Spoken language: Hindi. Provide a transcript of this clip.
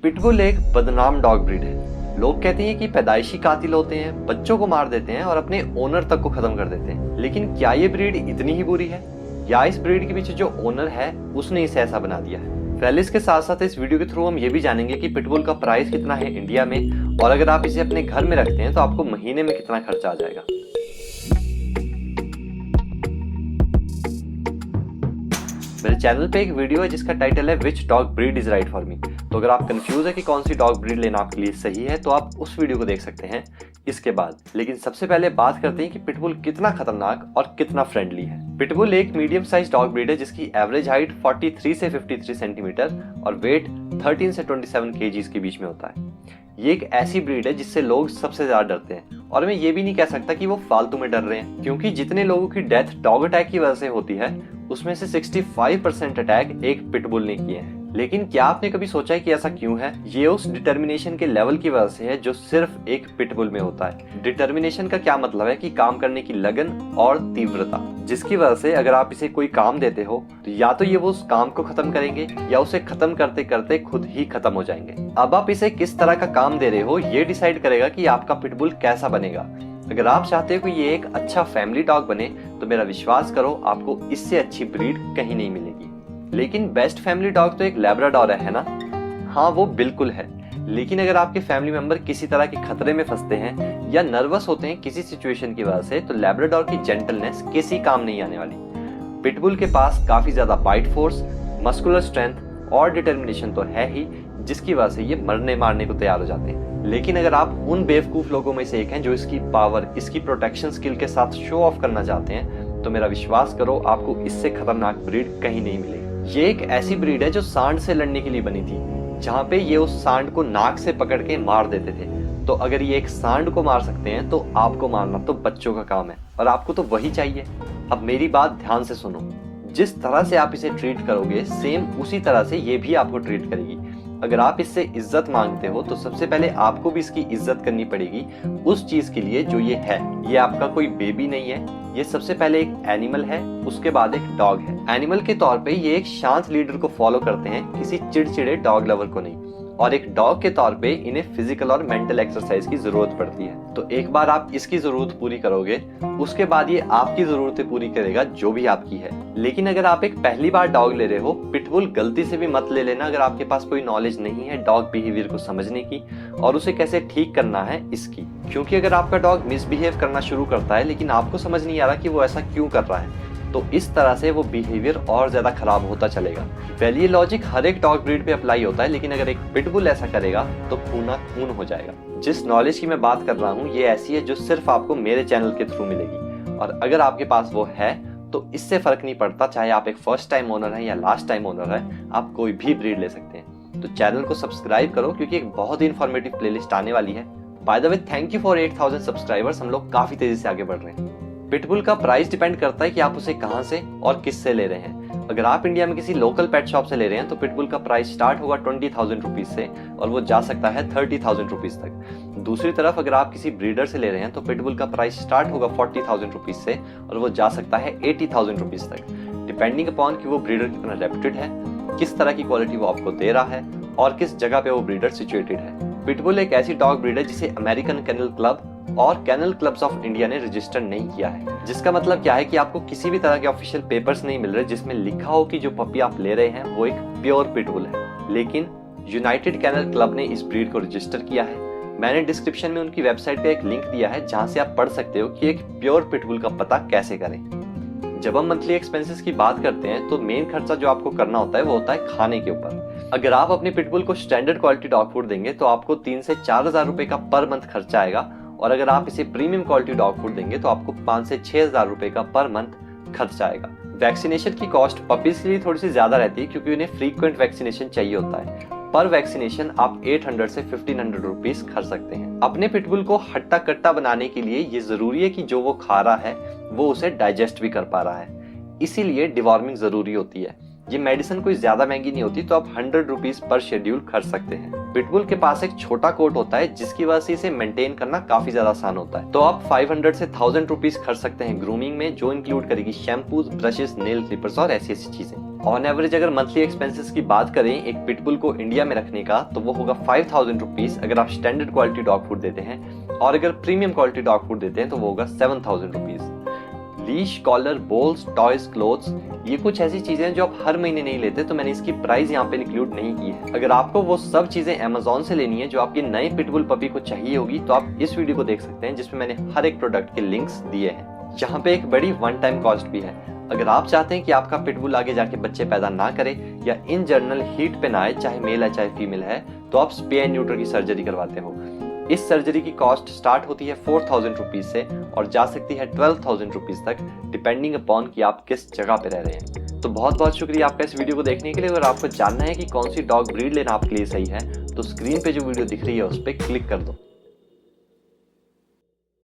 पिटबुल एक बदनाम डॉग ब्रीड है। लोग कहते हैं कि पैदाइशी कातिल होते हैं, बच्चों को मार देते हैं और अपने ओनर तक को खत्म कर देते हैं। लेकिन क्या ये ब्रीड इतनी ही बुरी है या इस ब्रीड के पीछे जो ओनर है उसने इसे ऐसा बना दिया है? पहले इसके साथ साथ इस वीडियो के थ्रू हम ये भी जानेंगे कि पिटबुल का प्राइस कितना है इंडिया में, और अगर आप इसे अपने घर में रखते हैं तो आपको महीने में कितना खर्चा आ जाएगा। मेरे चैनल पे एक वीडियो है जिसका टाइटल है which dog breed is right for me. तो अगर आप कंफ्यूज है कि कौन सी डॉग ब्रीड लेना आपके लिए सही है तो आप उस वीडियो को देख सकते हैं इसके बाद। लेकिन सबसे पहले बात करते हैं कि पिटबुल कितना खतरनाक और कितना फ्रेंडली है। पिटबुल एक मीडियम साइज डॉग ब्रीड है जिसकी एवरेज हाइट 43 से 53 सेंटीमीटर और वेट 13 से 27 केजीज के बीच में होता है। ये एक ऐसी ब्रीड है जिससे लोग सबसे ज्यादा डरते हैं, और मैं ये भी नहीं कह सकता कि वो फालतू में डर रहे हैं, क्योंकि जितने लोगों की डेथ डॉग अटैक की वजह से होती है उसमें से 65% अटैक एक पिटबुल ने किए हैं। लेकिन क्या आपने कभी सोचा है कि ऐसा क्यों है? ये उस डिटर्मिनेशन के लेवल की वजह से है जो सिर्फ एक पिटबुल में होता है। डिटर्मिनेशन का क्या मतलब है कि काम करने की लगन और तीव्रता, जिसकी वजह से अगर आप इसे कोई काम देते हो तो या तो ये वो उस काम को खत्म करेंगे या उसे खत्म करते करते खुद ही खत्म हो जाएंगे। अब आप इसे किस तरह का काम दे रहे हो ये डिसाइड करेगा कि आपका पिटबुल कैसा बनेगा। अगर आप चाहते हो कि ये एक अच्छा फैमिली डॉग बने तो मेरा विश्वास करो आपको इससे अच्छी ब्रीड कहीं नहीं मिलेगी। लेकिन बेस्ट फैमिली डॉग तो एक लैब्राडोर है ना? हाँ, वो बिल्कुल है। लेकिन अगर आपके फैमिली मेंबर किसी तरह के खतरे में फंसते हैं या नर्वस होते हैं किसी सिचुएशन की वजह से, तो लैब्राडोर की जेंटलनेस किसी काम नहीं आने वाली। पिटबुल के पास काफी ज्यादा बाइट फोर्स, मस्कुलर स्ट्रेंथ और डिटर्मिनेशन तो है ही, जिसकी वजह से ये मरने मारने को तैयार हो जाते हैं। लेकिन अगर आप उन बेवकूफ लोगों में से एक हैं जो इसकी पावर, इसकी प्रोटेक्शन स्किल के साथ शो ऑफ करना चाहते हैं, तो मेरा विश्वास करो आपको इससे खतरनाक ब्रीड कहीं नहीं मिलेगी। ये एक ऐसी ब्रीड है जो सांड से लड़ने के लिए बनी थी, जहाँ पे ये उस सांड को नाक से पकड़ के मार देते थे। तो अगर ये एक सांड को मार सकते हैं तो आपको मारना तो बच्चों का काम है, और आपको तो वही चाहिए। अब मेरी बात ध्यान से सुनो, जिस तरह से आप इसे ट्रीट करोगे सेम उसी तरह से ये भी आपको ट्रीट करेगी। अगर आप इससे इज्जत मांगते हो तो सबसे पहले आपको भी इसकी इज्जत करनी पड़ेगी उस चीज के लिए जो ये है। ये आपका कोई बेबी नहीं है, ये सबसे पहले एक एनिमल है, उसके बाद एक डॉग है। एनिमल के तौर पे ये एक शांत लीडर को फॉलो करते हैं, किसी चिड़चिड़े डॉग लवर को नहीं। और एक डॉग के तौर पे इन्हें फिजिकल और मेंटल एक्सरसाइज की जरूरत पड़ती है। तो एक बार आप इसकी जरूरत पूरी करोगे उसके बाद ये आपकी जरूरतें पूरी करेगा जो भी आपकी है। लेकिन अगर आप एक पहली बार डॉग ले रहे हो, पिटबुल गलती से भी मत ले लेना अगर आपके पास कोई नॉलेज नहीं है डॉग बिहेवियर को समझने की और उसे कैसे ठीक करना है इसकी। क्योंकि अगर आपका डॉग मिसबिहेव करना शुरू करता है लेकिन आपको समझ नहीं आ रहा कि वो ऐसा क्यों कर रहा है, तो इस तरह से वो बिहेवियर और ज्यादा खराब होता चलेगा। वेल, ये लॉजिक हर एक डॉग ब्रीड पे अप्लाई होता है, लेकिन अगर एक पिटबुल ऐसा करेगा तो खूना खून हो जाएगा। जिस नॉलेज की मैं बात कर रहा हूँ ये ऐसी है जो सिर्फ आपको मेरे चैनल के थ्रू मिलेगी, और अगर आपके पास वो है तो इससे फर्क नहीं पड़ता चाहे आप एक फर्स्ट टाइम ओनर है या लास्ट टाइम ओनर है, आप कोई भी ब्रीड ले सकते हैं। तो चैनल को सब्सक्राइब करो क्योंकि एक बहुत ही इन्फॉर्मेटिव प्लेलिस्ट आने वाली है। By the way, thank you for 8000 subscribers. हम लोग काफी तेजी से आगे बढ़ रहे हैं। पिटबुल का प्राइस डिपेंड करता है कि आप उसे कहां से और किससे ले रहे हैं। अगर आप इंडिया में किसी लोकल पेट शॉप से ले रहे हैं तो पिटबुल का प्राइस स्टार्ट होगा 20,000 रुपीज से और वो जा सकता है 30,000 रुपीज तक। दूसरी तरफ अगर आप किसी ब्रीडर से ले रहे हैं तो पिटबुल का प्राइस स्टार्ट होगा 40,000 रुपीज से और वो जा सकता है 80,000 रुपीज तक, डिपेंडिंग अपॉन कि वो ब्रीडर कितना रेप्यूटेड है, किस तरह की क्वालिटी वो आपको दे रहा है और किस जगह पे वो ब्रीडर सिचुएटेड है। पिटबुल एक ऐसी डॉग ब्रीड है जिसे अमेरिकन केनल क्लब और केनल क्लब्स ऑफ इंडिया ने रजिस्टर नहीं किया है। जिसका मतलब क्या है कि आपको किसी भी तरह के ऑफिशियल पेपर्स नहीं मिल रहे जिसमें लिखा हो कि जो पपी आप ले रहे हैं वो एक प्योर पिटबुल है। लेकिन यूनाइटेड केनल क्लब ने इस ब्रीड को रजिस्टर किया है। मैंने डिस्क्रिप्शन में उनकी वेबसाइट पे एक लिंक दिया है जहां से आप पढ़ सकते हो कि एक प्योर पिटबुल का पता कैसे करें। जब हम मंथली एक्सपेंसेस की बात करते हैं तो मेन खर्चा जो आपको करना होता है वो होता है खाने के ऊपर। अगर आप अपने पिटबुल को स्टैंडर्ड क्वालिटी डॉग फूड देंगे तो आपको 3 से 4,000 रुपए का पर मंथ खर्चा आएगा, और अगर आप इसे प्रीमियम क्वालिटी डॉग फूड देंगे तो आपको 5 से 6,000 रुपए का पर मंथ खर्चा आएगा। वैक्सीनेशन की कॉस्ट पपीज के लिए थोड़ी सी ज्यादा रहती है क्योंकि उन्हें फ्रीक्वेंट वैक्सीनेशन चाहिए होता है। पर वैक्सीनेशन आप 800 से 1500 रुपीज खर्च सकते हैं। अपने पिटबुल को हट्टा कट्टा बनाने के लिए ये जरूरी है कि जो वो खा रहा है वो उसे डाइजेस्ट भी कर पा रहा है, इसीलिए डिवॉर्मिंग जरूरी होती है। ये मेडिसिन कोई ज्यादा महंगी नहीं होती, तो आप 100 रुपीज पर शेड्यूल खर्च सकते हैं। पिटबुल के पास एक छोटा कोट होता है जिसकी वजह से इसे मेंटेन करना काफी ज्यादा आसान होता है। तो आप 500 से 1000 रुपीज खर्च सकते हैं ग्रूमिंग में, जो इंक्लूड करेगी शैम्पूज, ब्रशेस, नेल क्लिपर्स और ऐसी चीजें। ऑन एवरेज अगर मंथली एक्सपेंसेस की बात करें एक पिटबुल को इंडिया में रखने का, तो वो होगा 5000 रुपीज अगर आप स्टैंडर्ड क्वालिटी डॉग फूड देते हैं, और अगर प्रीमियम क्वालिटी डॉग फूड देते हैं तो वो होगा 7000 rupees. Leash, collar, bowls, toys, clothes, ये कुछ ऐसी चीजें जो आप हर महीने नहीं लेते, तो मैंने इसकी प्राइस यहाँ पे इंक्लूड नहीं की है। अगर आपको वो सब चीजें अमेजोन से लेनी है जो आपके नए पिटबुल पपी को चाहिए होगी, तो आप इस वीडियो को देख सकते हैं जिसमें मैंने हर एक प्रोडक्ट के लिंक्स दिए हैं। यहाँ पे एक बड़ी वन टाइम कॉस्ट भी है। अगर आप चाहते हैं कि आपका पिटबुल आगे जाके बच्चे पैदा ना करे या इन जनरल हीट पे ना आए, चाहे मेल है चाहे फीमेल है, तो आप स्पे एंड न्यूटर की सर्जरी करवाते हो। इस सर्जरी की कॉस्ट स्टार्ट होती है 4000 रुपीज से और जा सकती है 12000 रुपीज तक, डिपेंडिंग अपॉन कि आप किस जगह पे रह रहे हैं। तो बहुत बहुत शुक्रिया आपका इस वीडियो को देखने के लिए। अगर आपको जानना है कि कौन सी डॉग ब्रीड लेना आपके लिए सही है, तो स्क्रीन पे जो वीडियो दिख रही है उस पर क्लिक कर दो।